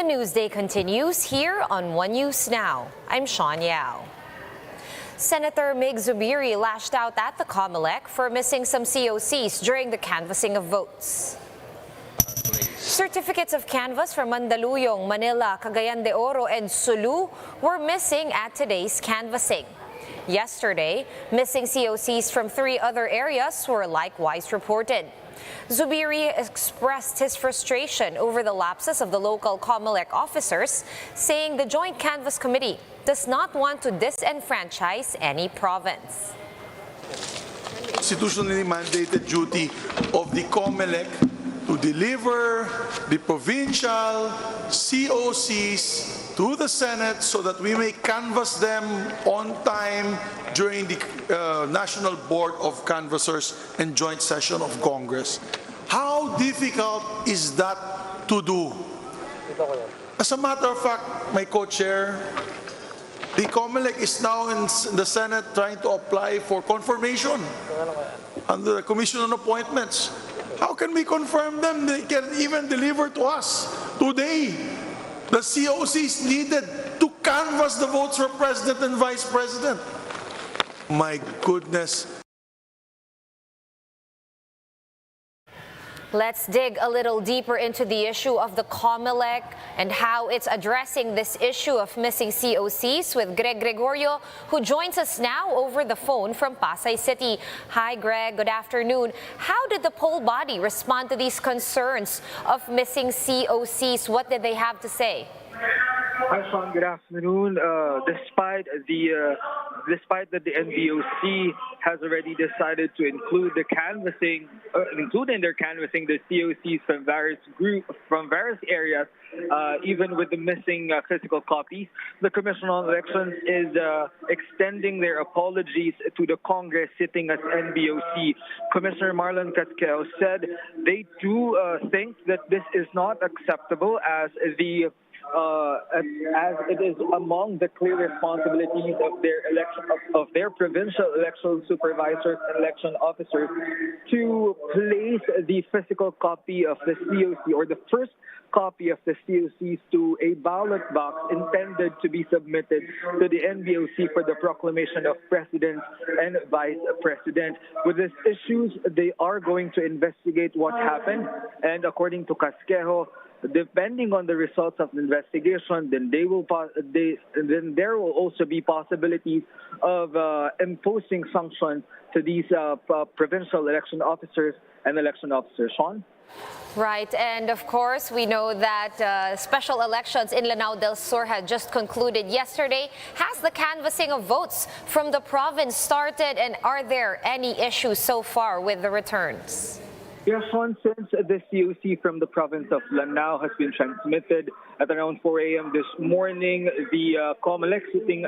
The Newsday continues here on One News Now. I'm Sean Yao. Senator Mig Zubiri lashed out at the COMELEC for missing some COCs during the canvassing of votes. Certificates of canvass from Mandaluyong, Manila, Cagayan de Oro, and Sulu were missing at today's canvassing. Yesterday, missing COCs from 3 other areas were likewise reported. Zubiri expressed his frustration over the lapses of the local COMELEC officers, saying the Joint Canvass Committee does not want to disenfranchise any province. Constitutionally mandated duty of the COMELEC to deliver the provincial COCs to the Senate so that we may canvass them on time during the National Board of Canvassers and Joint Session of Congress. How difficult is that to do? As a matter of fact, my co-chair, the COMELEC is now in the Senate trying to apply for confirmation under the Commission on Appointments. How can we confirm them? They can even deliver to us today the COCs needed to canvass the votes for President and Vice President. My goodness. Let's dig a little deeper into the issue of the COMELEC and how it's addressing this issue of missing COCs with Greg Gregorio, who joins us now over the phone from Pasay City. Hi, Greg. Good afternoon. How did the poll body respond to these concerns of missing COCs? What did they have to say? Hi, Sean. Good afternoon. Despite that the NBOC has already decided to include the canvassing, include in their canvassing the COCs from various areas, even with the missing physical copies, the Commission on Elections is extending their apologies to the Congress sitting as NBOC. Commissioner Marlon Casquejo said they do think that this is not acceptable as it is among the clear responsibilities of their election of their provincial election supervisors and election officers to place the physical copy of the COC or the first copy of the COCs to a ballot box intended to be submitted to the NBOC for the proclamation of President and Vice President. With these issues, they are going to investigate what happened, and according to Casquejo, depending on the results of the investigation, then there will also be possibilities of imposing sanctions to these provincial election officers and election officers. Sean? Right, and of course, we know that special elections in Lanao del Sur had just concluded yesterday. Has the canvassing of votes from the province started, and are there any issues so far with the returns? Yes, Sean, since the COC from the province of Lanao has been transmitted at around 4 a.m. this morning, the COMELEC sitting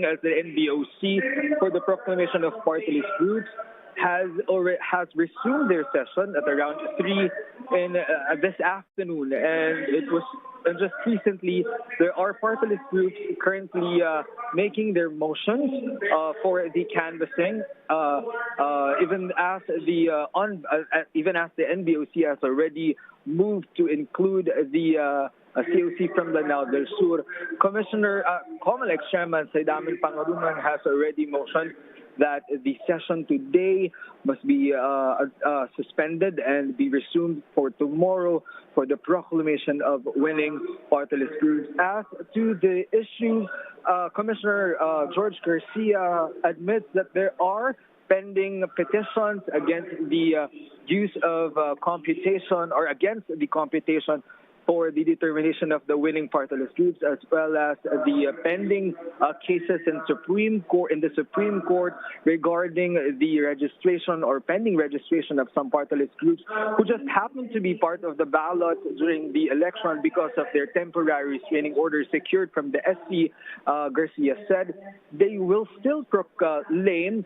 as the NBOC for the proclamation of party list groups has resumed their session at around 3 in this afternoon, and it was just recently there are party list groups currently making their motions for the canvassing, even as the NBOC has already moved to include the COC from Lanao del Sur. Commissioner COMELEC Chairman Saidamin Pangarunan has already motioned that the session today must be suspended and be resumed for tomorrow for the proclamation of winning party list groups. As to the issue, Commissioner George Garcia admits that there are pending petitions against the use of computation or against the computation for the determination of the winning party list groups, as well as the pending cases in the Supreme Court regarding the registration or pending registration of some party list groups who just happen to be part of the ballot during the election because of their temporary restraining order secured from the SC. Garcia said they will still proclaim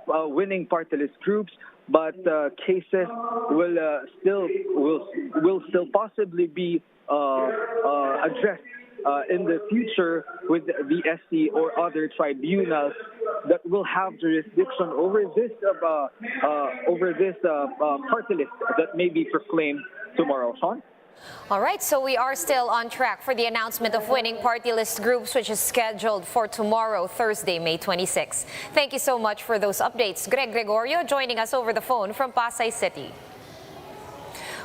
winning party list groups, but cases will still possibly be addressed in the future with the SC or other tribunals that will have jurisdiction over this party list that may be proclaimed tomorrow. Sean? All right, so we are still on track for the announcement of winning party list groups, which is scheduled for tomorrow, Thursday, May 26. Thank you so much for those updates. Greg Gregorio joining us over the phone from Pasay City.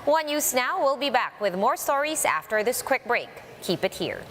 One News Now will be back with more stories after this quick break. Keep it here.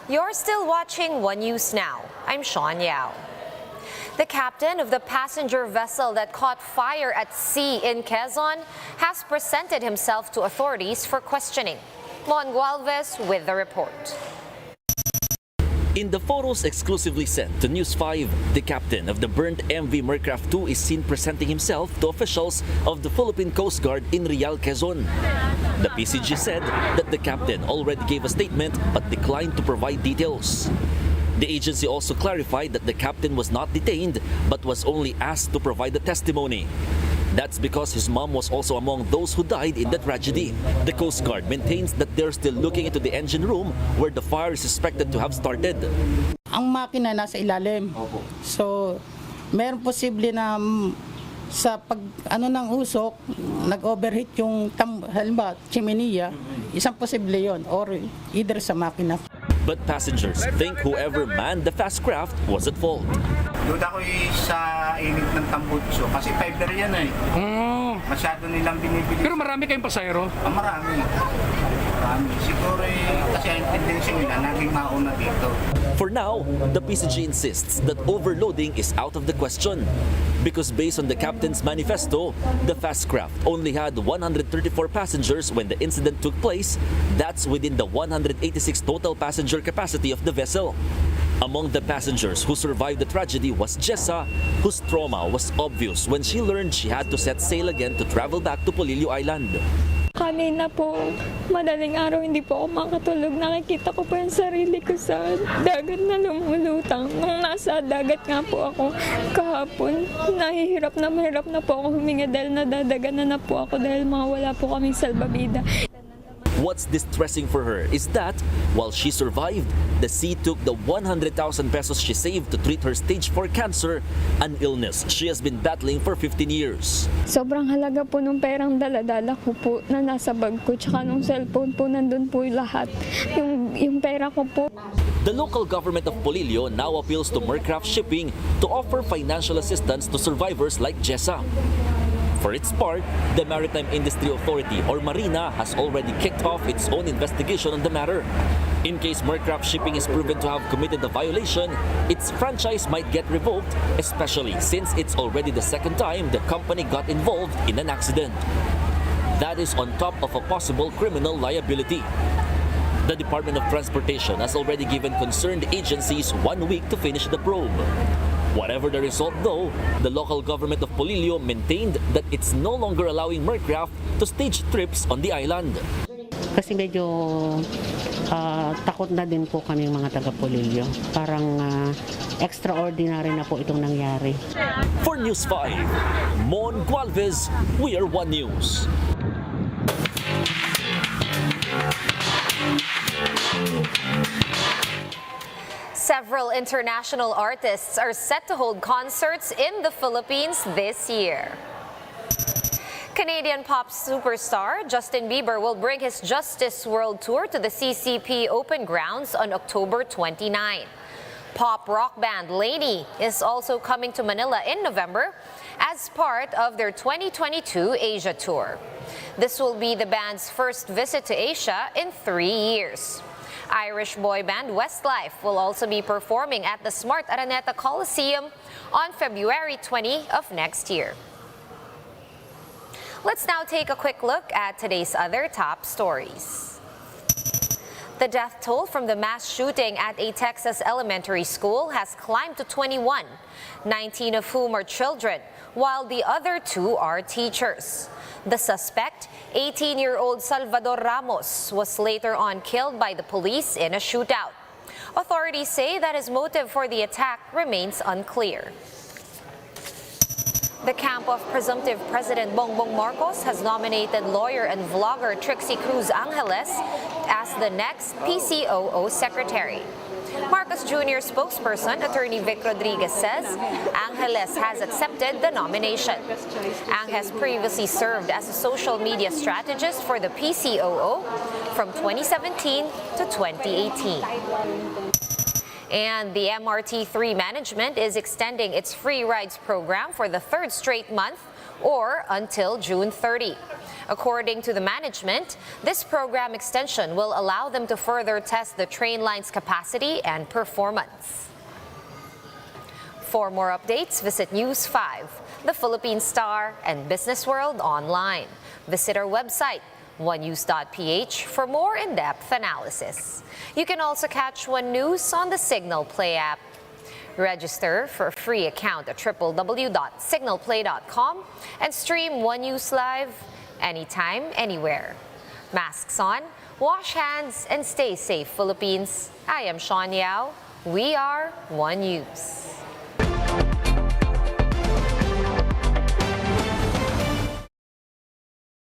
You're still watching One News Now. I'm Sean Yao. The captain of the passenger vessel that caught fire at sea in Quezon has presented himself to authorities for questioning. Mon Gualvez with the report. In the photos exclusively sent to News 5, the captain of the burnt MV Mercraft 2 is seen presenting himself to officials of the Philippine Coast Guard in Real, Quezon. The PCG said that the captain already gave a statement but declined to provide details. The agency also clarified that the captain was not detained but was only asked to provide the testimony. That's because his mom was also among those who died in the tragedy. The Coast Guard maintains that they're still looking into the engine room where the fire is suspected to have started. Ang makina nasa ilalim. So, meron posible na sa pag ng usok, nag-overheat yung halimbawa, chimenea, isang posible yon or either sa makina. But passengers think whoever manned the fast craft was at fault. Duda ko sa init ng tambutso kasi fiber yan eh. Masyado nilang binibili. Pero marami kayong pasahero? Marami. Siguro kasi ang tendency nila naging mauna dito. For now, the PCG insists that overloading is out of the question. Because based on the captain's manifesto, the fast craft only had 134 passengers when the incident took place. That's within the 186 total passenger capacity of the vessel. Among the passengers who survived the tragedy was Jessa, whose trauma was obvious when she learned she had to set sail again to travel back to Polillo Island. Kanina po, madaling araw hindi po ako makatulog. Nakikita ko po yung sarili ko sa dagat na lumulutang. Nung nasa dagat nga po ako kahapon, mahirap na po ako huminga dahil nadadaganan na po ako dahil wala po kaming salbabida. What's distressing for her is that while she survived, the sea took the 100,000 pesos she saved to treat her stage 4 cancer, an illness she has been battling for 15 years. Sobrang halaga po nung perang dala-dala ko po na nasa bag ko, tsaka nung cellphone po, nandun po lahat. Yung pera ko po. The local government of Polillo now appeals to Mercraft Shipping to offer financial assistance to survivors like Jessa. For its part, the Maritime Industry Authority or Marina has already kicked off its own investigation on the matter. In case Mercraft Shipping is proven to have committed a violation, its franchise might get revoked, especially since it's already the second time the company got involved in an accident. That is on top of a possible criminal liability. The Department of Transportation has already given concerned agencies 1 week to finish the probe. Whatever the result though, the local government of Polillo maintained that it's no longer allowing Mercraft to stage trips on the island. Kasi medyo takot na din po kami mga taga Polillo. Parang extraordinary na po itong nangyari. For News 5, Mon Gualvez, we are One News. Several international artists are set to hold concerts in the Philippines this year. Canadian pop superstar Justin Bieber will bring his Justice World Tour to the CCP Open Grounds on October 29. Pop rock band Lainey is also coming to Manila in November as part of their 2022 Asia Tour. This will be the band's first visit to Asia in 3 years. Irish boy band Westlife will also be performing at the Smart Araneta Coliseum on February 20 of next year. Let's now take a quick look at today's other top stories. The death toll from the mass shooting at a Texas elementary school has climbed to 21, 19 of whom are children, while the other 2 are teachers. The suspect, 18-year-old Salvador Ramos, was later on killed by the police in a shootout. Authorities say that his motive for the attack remains unclear. The camp of presumptive President Bongbong Marcos has nominated lawyer and vlogger Trixie Cruz Angeles as the next PCOO secretary. Marcos Jr. spokesperson Attorney Vic Rodriguez says Angeles has accepted the nomination. Ang has previously served as a social media strategist for the PCOO from 2017 to 2018. And the MRT3 management is extending its free rides program for the 3rd straight month, or until June 30. According to the management, this program extension will allow them to further test the train line's capacity and performance. For more updates, visit News 5, The Philippine Star, and Business World online. Visit our website, onenews.ph, for more in-depth analysis. You can also catch One News on the Signal Play app. Register for a free account at www.signalplay.com and stream One News live anytime, anywhere. Masks on, wash hands, and stay safe, Philippines. I am Sean Yao. We are One News.